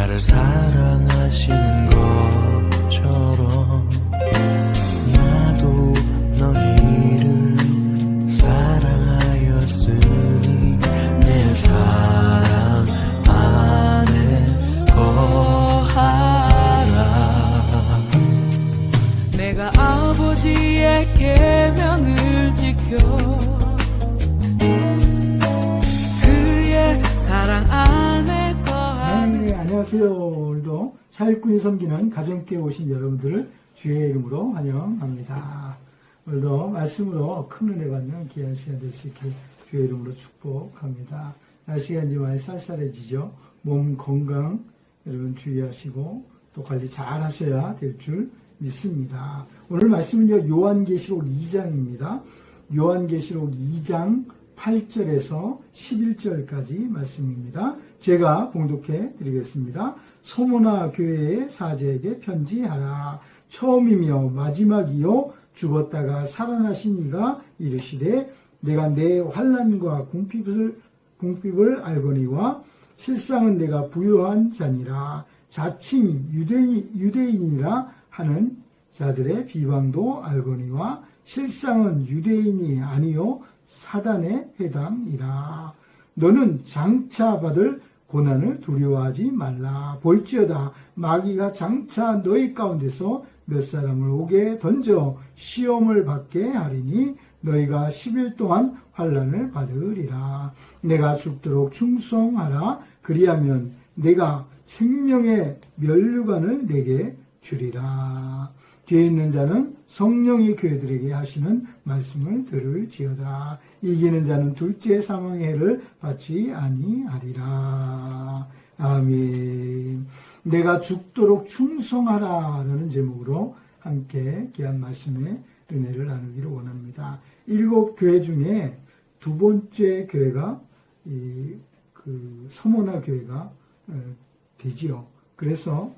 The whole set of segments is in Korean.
나를 사랑하시는 것처럼 나도 너희를 사랑하였으니 내 사랑 안에 거하라. 내가 아버지의 계명을 지켜 그의 사랑 안에 거하는. 네, 안녕하세요. 오늘도 사일꾼이 섬기는 가정교회 오신 여러분들을 주의 이름으로 환영합니다. 오늘도 말씀으로 큰 은혜 받는 귀한 시간 될 수 있게 주의 이름으로 축복합니다. 날씨가 이제 많이 쌀쌀해지죠. 몸 건강 여러분 주의하시고 또 관리 잘 하셔야 될 줄 믿습니다. 오늘 말씀은요, 요한계시록 2장입니다. 요한계시록 2장 8절에서 11절까지 말씀입니다. 제가 봉독해 드리겠습니다. 소모나 교회의 사제에게 편지하라. 처음이며 마지막이요 죽었다가 살아나신 이가 이르시되 내가 내 환난과 궁핍을 알거니와 실상은 내가 부요한 자니라. 자칭 유대인이라 하는 자들의 비방도 알거니와 실상은 유대인이 아니요 사단의 회당이라. 너는 장차 받을 고난을 두려워하지 말라. 볼지어다 마귀가 장차 너희 가운데서 몇 사람을 옥에 던져 시험을 받게 하리니 너희가 10일 동안 환난을 받으리라. 내가 죽도록 충성하라. 그리하면 내가 생명의 면류관을 내게 주리라. 뒤에 있는 자는 성령이 교회들에게 하시는 말씀을 들을지어다. 이기는 자는 둘째 사망의 해를 받지 아니하리라. 아멘. 내가 죽도록 충성하라라는 제목으로 함께 귀한 말씀의 은혜를 나누기를 원합니다. 7교회 중에 두 번째 교회가 서모나 교회가 되지요. 그래서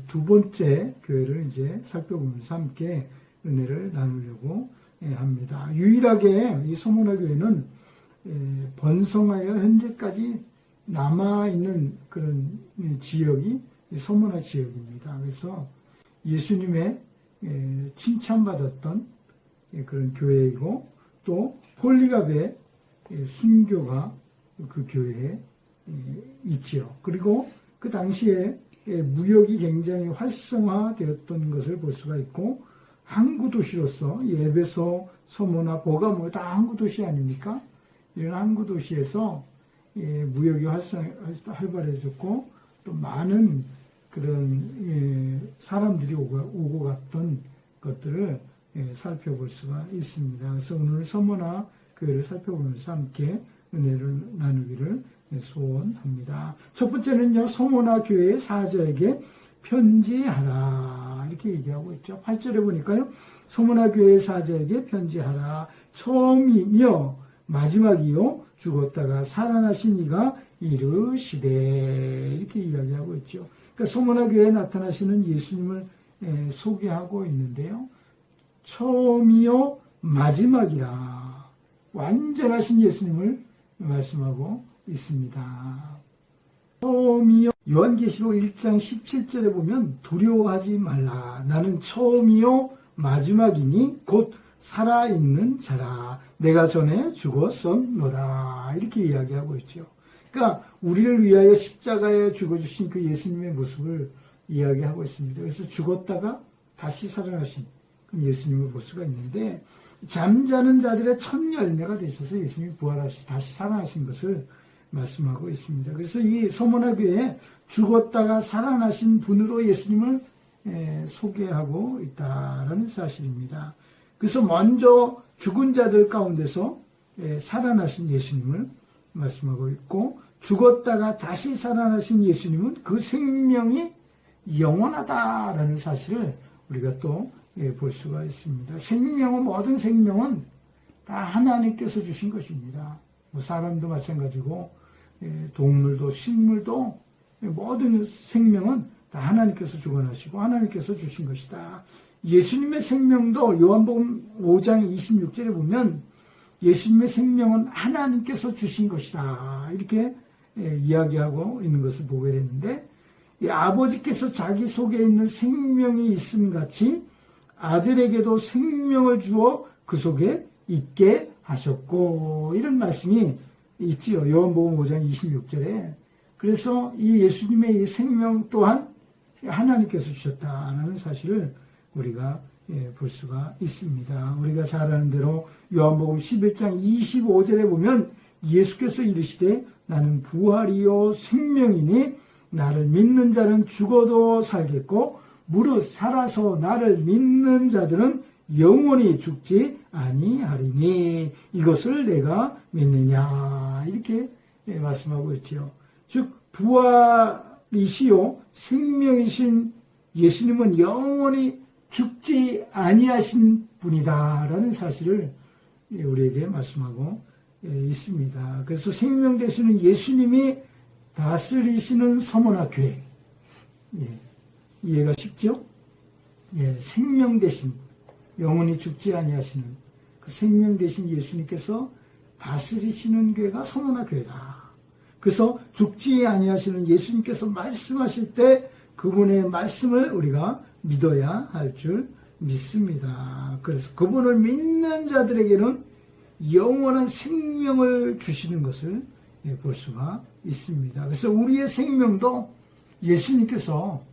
두 번째 교회를 이제 살펴보면서 함께 은혜를 나누려고 합니다. 유일하게 이 서모나 교회는 번성하여 현재까지 남아있는 그런 지역이 서모나 지역입니다. 그래서 예수님의 칭찬받았던 그런 교회이고 또 폴리갑의 순교가 그 교회에 있지요. 그리고 그 당시에 무역이 굉장히 활성화되었던 것을 볼 수가 있고 항구 도시로서 에베소, 서모나, 버가모 다 항구 도시 아닙니까? 이런 항구 도시에서 무역이 활발해졌고 또 많은 그런 사람들이 오고 갔던 것들을 살펴볼 수가 있습니다. 그래서 오늘 서모나 교회를 살펴보면서 함께 은혜를 나누기를 소원합니다. 첫 번째는요, 서모나 교회의 사자에게 편지하라 이렇게 얘기하고 있죠. 8절에 보니까요, 서모나 교회의 사자에게 편지하라. 처음이며 마지막이요 죽었다가 살아나신 이가 이르시되 이렇게 이야기하고 있죠. 그러니까 서모나 교회에 나타나시는 예수님을 소개하고 있는데요, 처음이요 마지막이라 완전하신 예수님을 말씀하고 있습니다. 처음이요, 요한계시록 1장 17절에 보면 두려워하지 말라. 나는 처음이요 마지막이니 곧 살아있는 자라. 내가 전에 죽었었노라. 이렇게 이야기하고 있죠. 그러니까 우리를 위하여 십자가에 죽어주신 그 예수님의 모습을 이야기하고 있습니다. 그래서 죽었다가 다시 살아나신 그 예수님을 볼 수가 있는데, 잠자는 자들의 첫 열매가 되셔서 예수님이 부활하시 다시 살아나신 것을 말씀하고 있습니다. 그래서 이 서모나 교회에 죽었다가 살아나신 분으로 예수님을 소개하고 있다라는 사실입니다. 그래서 먼저 죽은 자들 가운데서 살아나신 예수님을 말씀하고 있고, 죽었다가 다시 살아나신 예수님은 그 생명이 영원하다라는 사실을 우리가 또 볼 수가 있습니다. 생명은, 모든 생명은 다 하나님께서 주신 것입니다. 뭐 사람도 마찬가지고 동물도 식물도 모든 생명은 다 하나님께서 주관하시고 하나님께서 주신 것이다. 예수님의 생명도 요한복음 5장 26절에 보면 예수님의 생명은 하나님께서 주신 것이다. 이렇게 이야기하고 있는 것을 보게 되는데, 이 아버지께서 자기 속에 있는 생명이 있음 같이 아들에게도 생명을 주어 그 속에 있게 하셨고, 이런 말씀이 있지요. 요한복음 5장 26절에. 그래서 이 예수님의 이 생명 또한 하나님께서 주셨다는 사실을 우리가 볼 수가 있습니다. 우리가 잘 아는 대로 요한복음 11장 25절에 보면 예수께서 이르시되 나는 부활이요 생명이니 나를 믿는 자는 죽어도 살겠고 무릇 살아서 나를 믿는 자들은 영원히 죽지 아니하리니 이것을 내가 믿느냐, 이렇게 말씀하고 있지요. 즉 부활이시요 생명이신 예수님은 영원히 죽지 아니하신 분이다라는 사실을 우리에게 말씀하고 있습니다. 그래서 생명 되시는 예수님이 다스리시는 서머나 교회, 이해가 쉽죠? 생명 되신, 영원히 죽지 아니하시는 그 생명 되신 예수님께서 다스리시는 교회가 서머나 교회다. 그래서 죽지 아니하시는 예수님께서 말씀하실 때 그분의 말씀을 우리가 믿어야 할 줄 믿습니다. 그래서 그분을 믿는 자들에게는 영원한 생명을 주시는 것을 볼 수가 있습니다. 그래서 우리의 생명도 예수님께서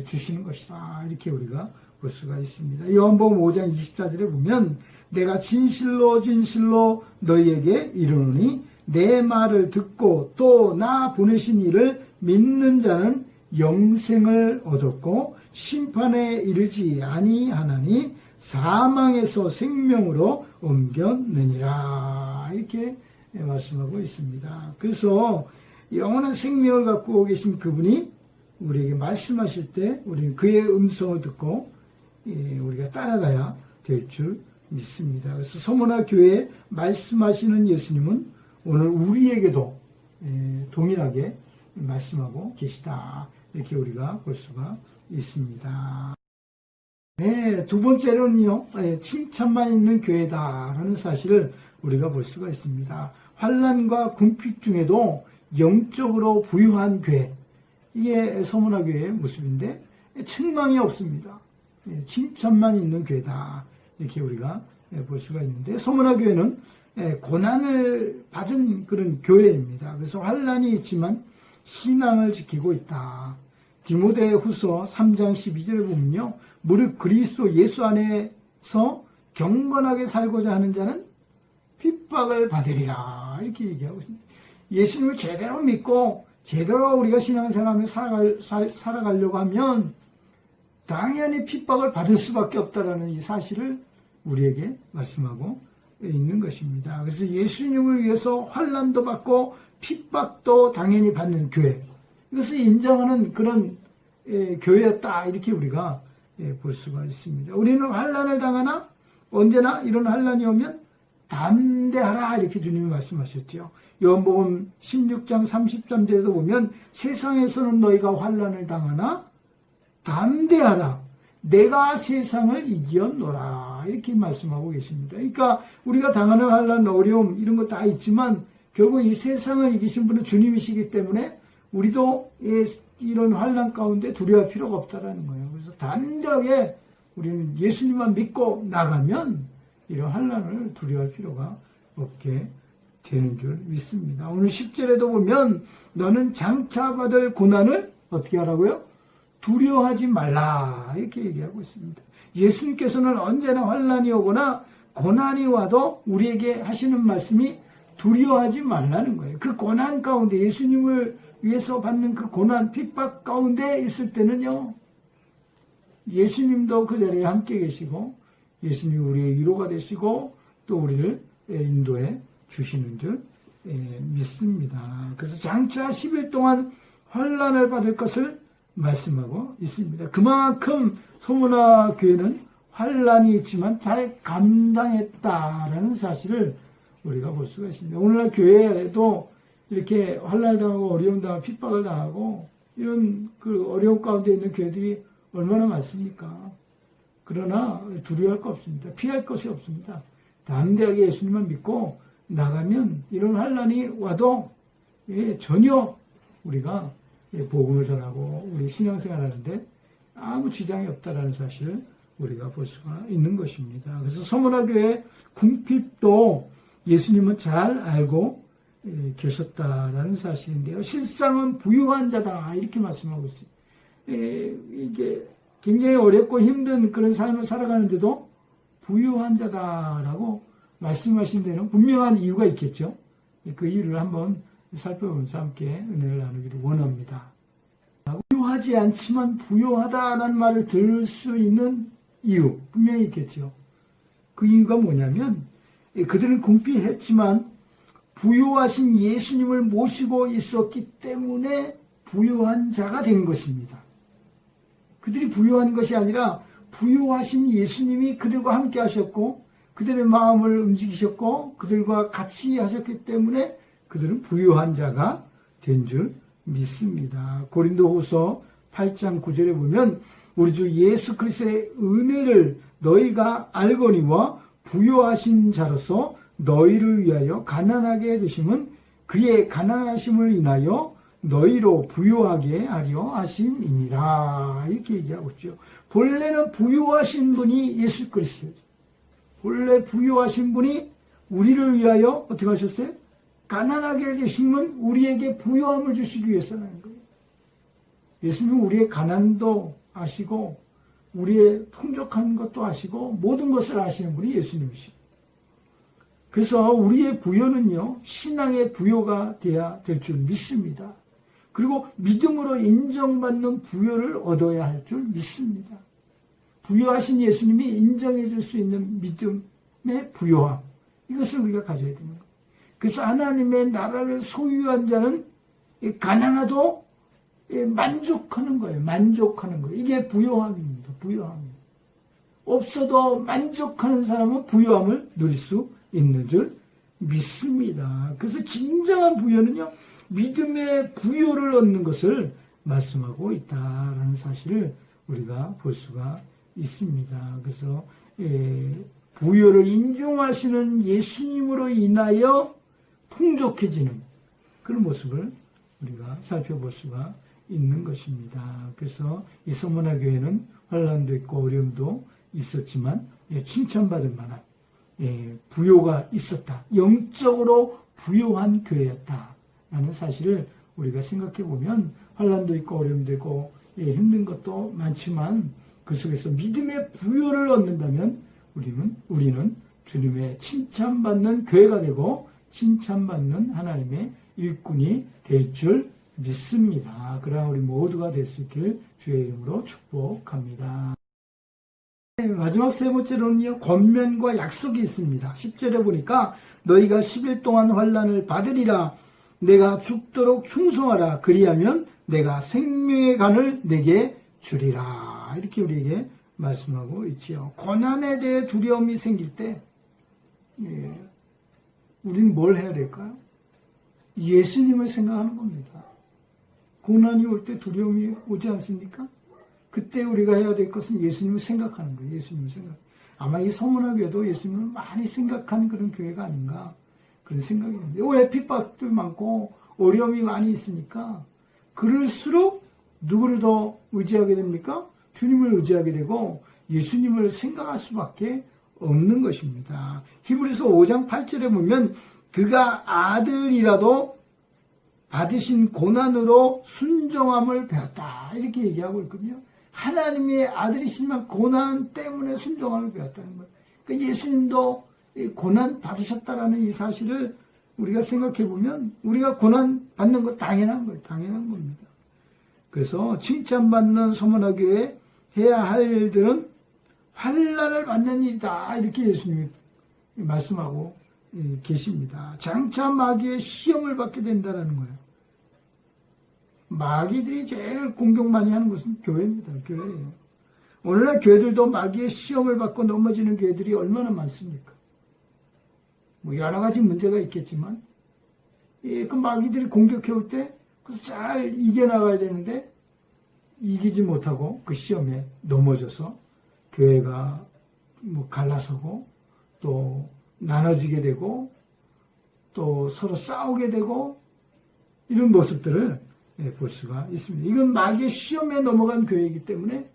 주시는 것이다, 이렇게 우리가 볼 수가 있습니다. 요한복음 5장 24절에 보면 내가 진실로 진실로 너희에게 이르노니 내 말을 듣고 또 나 보내신 이를 믿는 자는 영생을 얻었고 심판에 이르지 아니하나니 사망에서 생명으로 옮겼느니라, 이렇게 말씀하고 있습니다. 그래서 영원한 생명을 갖고 계신 그분이 우리에게 말씀하실 때 우리는 그의 음성을 듣고 우리가 따라가야 될 줄 믿습니다. 그래서 서머나 교회에 말씀하시는 예수님은 오늘 우리에게도 동일하게 말씀하고 계시다, 이렇게 우리가 볼 수가 있습니다. 두 번째로는요, 칭찬만 있는 교회다라는 사실을 우리가 볼 수가 있습니다. 환난과 궁핍 중에도 영적으로 부유한 교회, 이게 서머나 교회의 모습인데 책망이 없습니다. 칭찬만 있는 교회다, 이렇게 우리가 볼 수가 있는데 서머나 교회는 고난을 받은 그런 교회입니다. 그래서 환난이 있지만 신앙을 지키고 있다. 디모데후서 3장 12절에 보면요, 무릇 그리스도 예수 안에서 경건하게 살고자 하는 자는 핍박을 받으리라, 이렇게 얘기하고 있습니다. 예수님을 제대로 믿고 제대로 우리가 신앙생활을 살아가려고 하면 당연히 핍박을 받을 수밖에 없다라는 이 사실을 우리에게 말씀하고 있는 것입니다. 그래서 예수님을 위해서 환난도 받고 핍박도 당연히 받는 교회, 이것을 인정하는 그런 교회였다, 이렇게 우리가 볼 수가 있습니다. 우리는 환난을 당하나 언제나 이런 환난이 오면 담대하라, 이렇게 주님이 말씀하셨죠. 요한복음 16장 33절에도 보면 세상에서는 너희가 환난을 당하나 담대하라, 내가 세상을 이기었노라, 이렇게 말씀하고 계십니다. 그러니까 우리가 당하는 환난, 어려움 이런 거 다 있지만 결국 이 세상을 이기신 분은 주님이시기 때문에 우리도 이런 환난 가운데 두려워할 필요가 없다라는 거예요. 그래서 담대하게 우리는 예수님만 믿고 나가면 이런 환난을 두려워할 필요가 없게 되는 줄 믿습니다. 오늘 10절에도 보면 너는 장차 받을 고난을 어떻게 하라고요? 두려워하지 말라, 이렇게 얘기하고 있습니다. 예수님께서는 언제나 환난이 오거나 고난이 와도 우리에게 하시는 말씀이 두려워하지 말라는 거예요. 그 고난 가운데, 예수님을 위해서 받는 그 고난, 핍박 가운데 있을 때는요, 예수님도 그 자리에 함께 계시고 예수님이 우리의 위로가 되시고 또 우리를 인도해 주시는 줄 믿습니다. 그래서 장차 10일 동안 환난을 받을 것을 말씀하고 있습니다. 그만큼 서머나 교회는 환난이 있지만 잘 감당했다라는 사실을 우리가 볼 수가 있습니다. 오늘날 교회에도 이렇게 환난을 당하고 어려움 당하고 핍박을 당하고 이런 그 어려움 가운데 있는 교회들이 얼마나 많습니까? 그러나 두려워할 거 없습니다. 피할 것이 없습니다. 담대하게 예수님만 믿고 나가면 이런 환난이 와도 전혀 우리가 복음을 전하고 우리 신앙생활 하는데 아무 지장이 없다라는 사실을 우리가 볼 수가 있는 것입니다. 그래서 서문화교회 궁핍도 예수님은 잘 알고 계셨다라는 사실인데요. 실상은 부유한 자다 이렇게 말씀하고 있어요. 이게 굉장히 어렵고 힘든 그런 삶을 살아가는데도 부유한 자다라고 말씀하신 데는 분명한 이유가 있겠죠. 그 이유를 한번 살펴보면서 함께 은혜를 나누기를 원합니다. 부유하지 않지만 부유하다라는 말을 들을 수 있는 이유 분명히 있겠죠. 그 이유가 뭐냐면 그들은 궁핍했지만 부유하신 예수님을 모시고 있었기 때문에 부유한 자가 된 것입니다. 그들이 부유한 것이 아니라 부유하신 예수님이 그들과 함께 하셨고 그들의 마음을 움직이셨고 그들과 같이 하셨기 때문에 그들은 부유한 자가 된 줄 믿습니다. 고린도후서 8장 9절에 보면 우리 주 예수 그리스도의 은혜를 너희가 알거니와 부유하신 자로서 너희를 위하여 가난하게 되심은 그의 가난하심을 인하여 너희로 부유하게 하려 하심이니라 이렇게 얘기하고 있죠. 본래는 부유하신 분이 예수 그리스도죠. 본래 부유하신 분이 우리를 위하여 어떻게 하셨어요? 가난하게 되심은 우리에게 부유함을 주시기 위해서라는 거예요. 예수님은 우리의 가난도 아시고 우리의 풍족한 것도 아시고 모든 것을 아시는 분이 예수님이시고 그래서 우리의 부여는요 신앙의 부여가 돼야 될 줄 믿습니다. 그리고 믿음으로 인정받는 부여를 얻어야 할 줄 믿습니다. 부여하신 예수님이 인정해 줄 수 있는 믿음의 부여함 이것을 우리가 가져야 되는 거예요. 그래서 하나님의 나라를 소유한 자는 가난하도 만족하는 거예요. 만족하는 거예요. 이게 부요함입니다. 부요함입니다. 없어도 만족하는 사람은 부요함을 누릴 수 있는 줄 믿습니다. 그래서 진정한 부요는요. 믿음의 부요를 얻는 것을 말씀하고 있다라는 사실을 우리가 볼 수가 있습니다. 그래서 부요를 인정하시는 예수님으로 인하여 풍족해지는 그런 모습을 우리가 살펴볼 수가 있는 것입니다. 그래서 이 서문화교회는 환난도 있고 어려움도 있었지만 칭찬받을 만한 부요가 있었다. 영적으로 부요한 교회였다라는 사실을 우리가 생각해 보면 환난도 있고 어려움도 있고 힘든 것도 많지만 그 속에서 믿음의 부요를 얻는다면 우리는 주님의 칭찬받는 교회가 되고 칭찬받는 하나님의 일꾼이 될 줄 믿습니다. 그러나 우리 모두가 될 수 있길 주의 이름으로 축복합니다. 마지막 세 번째로는요. 권면과 약속이 있습니다. 10절에 보니까 너희가 10일 동안 환난을 받으리라. 내가 죽도록 충성하라. 그리하면 내가 생명의 간을 내게 주리라. 이렇게 우리에게 말씀하고 있지요. 고난에 대해 두려움이 생길 때 우리는 뭘 해야 될까요? 예수님을 생각하는 겁니다. 고난이 올 때 두려움이 오지 않습니까? 그때 우리가 해야 될 것은 예수님을 생각하는 거예요. 예수님을 생각. 아마 이 서문화교회도 예수님을 많이 생각하는 그런 교회가 아닌가 그런 생각이 듭니다. 왜 핍박도 많고 어려움이 많이 있으니까 그럴수록 누구를 더 의지하게 됩니까? 주님을 의지하게 되고 예수님을 생각할 수밖에 없는 것입니다. 히브리서 5장 8절에 보면 그가 아들이라도 받으신 고난으로 순종함을 배웠다 이렇게 얘기하고 있거든요. 하나님의 아들이시지만 고난 때문에 순종함을 배웠다는 거예요. 그러니까 예수님도 고난 받으셨다라는 이 사실을 우리가 생각해 보면 우리가 고난 받는 거 당연한 거예요. 당연한 겁니다. 그래서 칭찬받는 서문화교회 해야 할 일들은 환난을 받는 일이다 이렇게 예수님이 말씀하고 계십니다. 장차 마귀의 시험을 받게 된다는 거예요. 마귀들이 제일 공격 많이 하는 것은 교회입니다. 교회예요. 오늘날 교회들도 마귀의 시험을 받고 넘어지는 교회들이 얼마나 많습니까? 뭐 여러 가지 문제가 있겠지만 그 마귀들이 공격해 올 때 그래서 잘 이겨나가야 되는데 이기지 못하고 그 시험에 넘어져서 교회가 뭐 갈라서고 또 나눠지게 되고 또 서로 싸우게 되고 이런 모습들을 볼 수가 있습니다. 이건 마귀의 시험에 넘어간 교회이기 때문에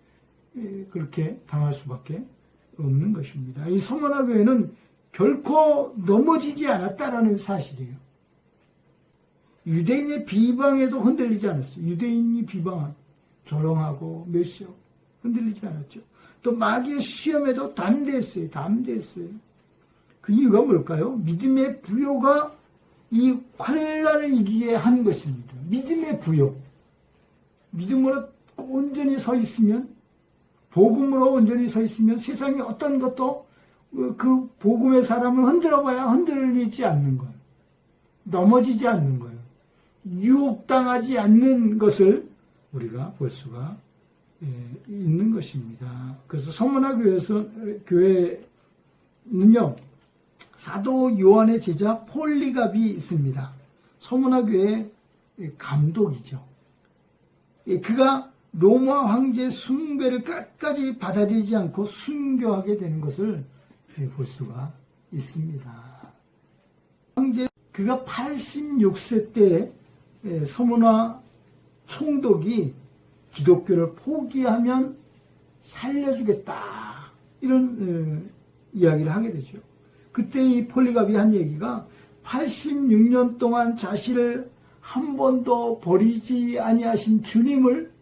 그렇게 당할 수밖에 없는 것입니다. 이 서머나 교회는 결코 넘어지지 않았다라는 사실이에요. 유대인의 비방에도 흔들리지 않았어요. 유대인이 비방한 조롱하고 멸시하고 흔들리지 않았죠. 또 마귀의 시험에도 담대했어요. 그 이유가 뭘까요? 믿음의 부요가 이 환난을 이기게 한 것입니다. 믿음의 부요. 믿음으로 온전히 서 있으면, 복음으로 온전히 서 있으면 세상에 어떤 것도 그 복음의 사람을 흔들어봐야 흔들리지 않는 거예요. 넘어지지 않는 거예요. 유혹당하지 않는 것을 우리가 볼 수가 있는 것입니다. 그래서 서머나 교회는요, 사도 요한의 제자 폴리갑이 있습니다. 서머나 교회의 감독이죠. 그가 로마 황제 숭배를 끝까지 받아들이지 않고 순교하게 되는 것을 볼 수가 있습니다. 그가 86세 때 서머나 총독이 기독교를 포기하면 살려주겠다, 이런 이야기를 하게 되죠. 그때 이 폴리갑이 한 얘기가 86년 동안 자신을 한 번도 버리지 아니하신 주님을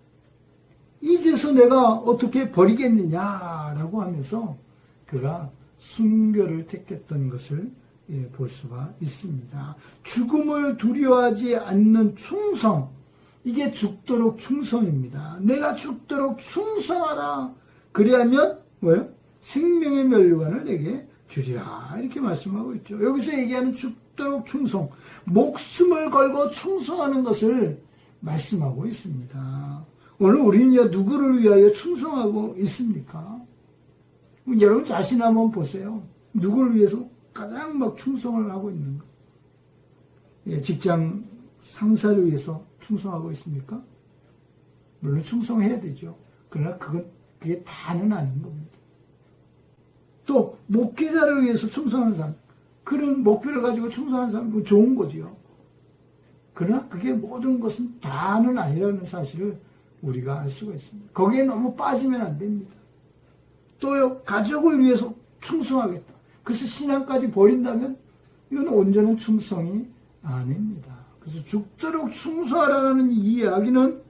이제서 내가 어떻게 버리겠느냐라고 하면서 그가 순교를 택했던 것을 볼 수가 있습니다. 죽음을 두려워하지 않는 충성, 이게 죽도록 충성입니다. 내가 죽도록 충성하라. 그래야면 뭐예요? 생명의 면류관을 내게 주리라, 이렇게 말씀하고 있죠. 여기서 얘기하는 죽도록 충성, 목숨을 걸고 충성하는 것을 말씀하고 있습니다. 오늘 우리는 누구를 위하여 충성하고 있습니까? 여러분 자신 한번 보세요. 누구를 위해서 가장 막 충성을 하고 있는 거? 직장 상사를 위해서 충성하고 있습니까? 물론 충성해야 되죠. 그러나 그게 다는 아닌 겁니다. 또 목회자를 위해서 충성하는 사람, 그런 목표를 가지고 충성하는 사람은 좋은 거지요. 그러나 그게 모든 것은 다는 아니라는 사실을 우리가 알 수가 있습니다. 거기에 너무 빠지면 안 됩니다. 또요, 가족을 위해서 충성하겠다. 그래서 신앙까지 버린다면 이건 온전한 충성이 아닙니다. 그래서 죽도록 충성하라는 이 이야기는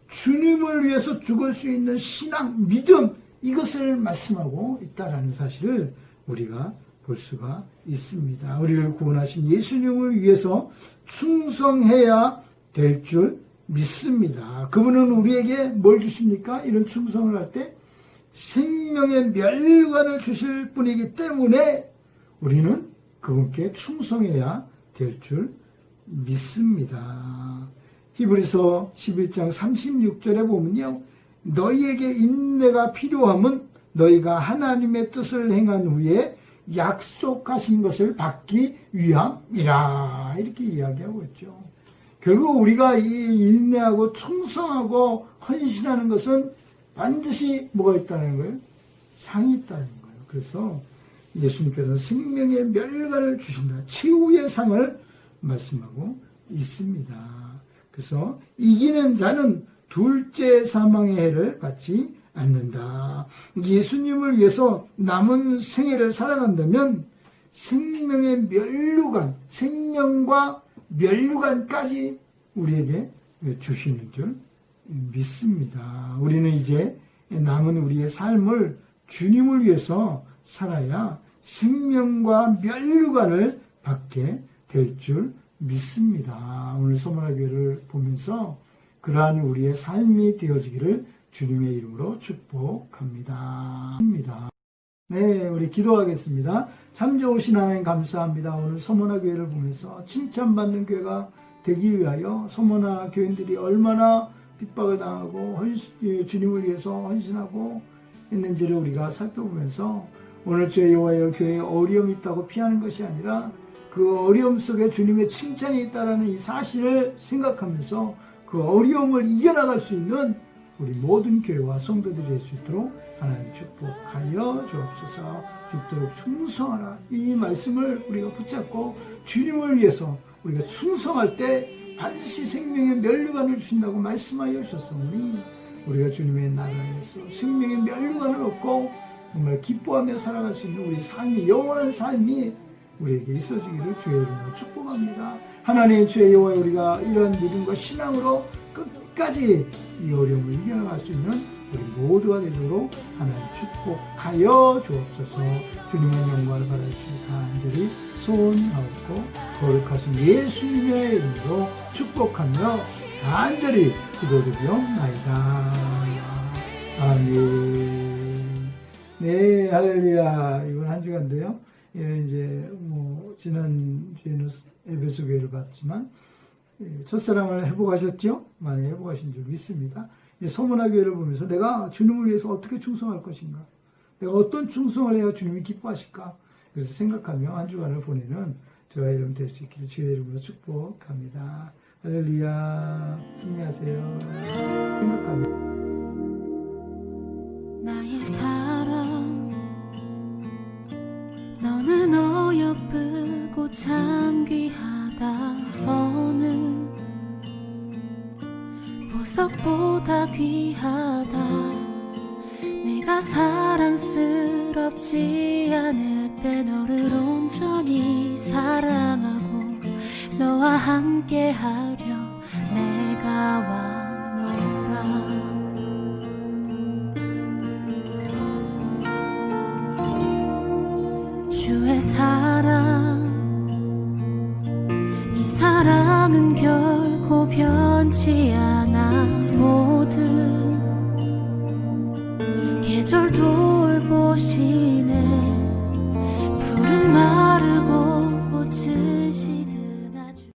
주님을 위해서 죽을 수 있는 신앙, 믿음, 이것을 말씀하고 있다는 사실을 우리가 볼 수가 있습니다. 우리를 구원하신 예수님을 위해서 충성해야 될 줄 믿습니다. 그분은 우리에게 뭘 주십니까? 이런 충성을 할 때 생명의 멸관을 주실 분이기 때문에 우리는 그분께 충성해야 될 줄 믿습니다. 히브리서 11장 36절에 보면요, 너희에게 인내가 필요함은 너희가 하나님의 뜻을 행한 후에 약속하신 것을 받기 위함이라, 이렇게 이야기하고 있죠. 결국 우리가 이 인내하고 충성하고 헌신하는 것은 반드시 뭐가 있다는 거예요? 상이 있다는 거예요. 그래서 예수님께서는 생명의 멸관을 주신다, 최후의 상을 말씀하고 있습니다. 그래서 이기는 자는 둘째 사망의 해를 받지 않는다. 예수님을 위해서 남은 생애를 살아간다면 생명의 면류관, 생명과 면류관까지 우리에게 주시는 줄 믿습니다. 우리는 이제 남은 우리의 삶을 주님을 위해서 살아야 생명과 면류관을 받게 될 줄 믿습니다. 오늘 소문화교회를 보면서 그러한 우리의 삶이 되어지기를 주님의 이름으로 축복합니다. 네, 우리 기도하겠습니다. 참 좋으신 하나님 감사합니다. 오늘 서머나교회를 보면서 칭찬받는 교회가 되기 위하여 서머나 교인들이 얼마나 핍박을 당하고 주님을 위해서 헌신하고 있는지를 우리가 살펴보면서 오늘 주의 여호와여, 교회에 어려움이 있다고 피하는 것이 아니라 그 어려움 속에 주님의 칭찬이 있다는 이 사실을 생각하면서 그 어려움을 이겨나갈 수 있는 우리 모든 교회와 성도들이 될 수 있도록 하나님 축복하여 주옵소서. 죽도록 충성하라, 이 말씀을 우리가 붙잡고 주님을 위해서 우리가 충성할 때 반드시 생명의 면류관을 주신다고 말씀하여 주셨으니 우리가 주님의 나라에서 생명의 면류관을 얻고 정말 기뻐하며 살아갈 수 있는 우리 삶이 영원한 삶이 우리에게 있어지기를 주의 이름으로 축복합니다. 하나님 주의 여호와 우리가 이러한 믿음과 신앙으로 끝까지 이 어려움을 이겨나갈 수 있는 우리 모두가 되도록 하나님 축복하여 주옵소서. 주님의 영광을 받아주시기 간절히 소원하옵고 거룩하신 예수님의 이름으로 축복하며 간절히 기도드리옵나이다. 아멘. 네, 할렐루야. 이번 한 주간인데요. 예, 이제 지난 주에는 에베소 교회를 봤지만 첫사랑을 회복하셨죠? 많이 회복하신 줄 믿습니다. 서문화 교회를 보면서 내가 주님을 위해서 어떻게 충성할 것인가? 내가 어떤 충성을 해야 주님이 기뻐하실까? 그래서 생각하며 한 주간을 보내는 저와 여러분 될 수 있기를 주의 이름으로 축복합니다. 할렐루야. 승리하세요. 생각하며 나의 사랑 너는 어여쁘고 참 귀하다. 어느 보석보다 귀하다. 내가 사랑스럽지 않을 때 너를 온전히 사랑하고 너와 함께 하려 내가 왔노라. 주의 사랑 이 사랑은 결코 변치 않아.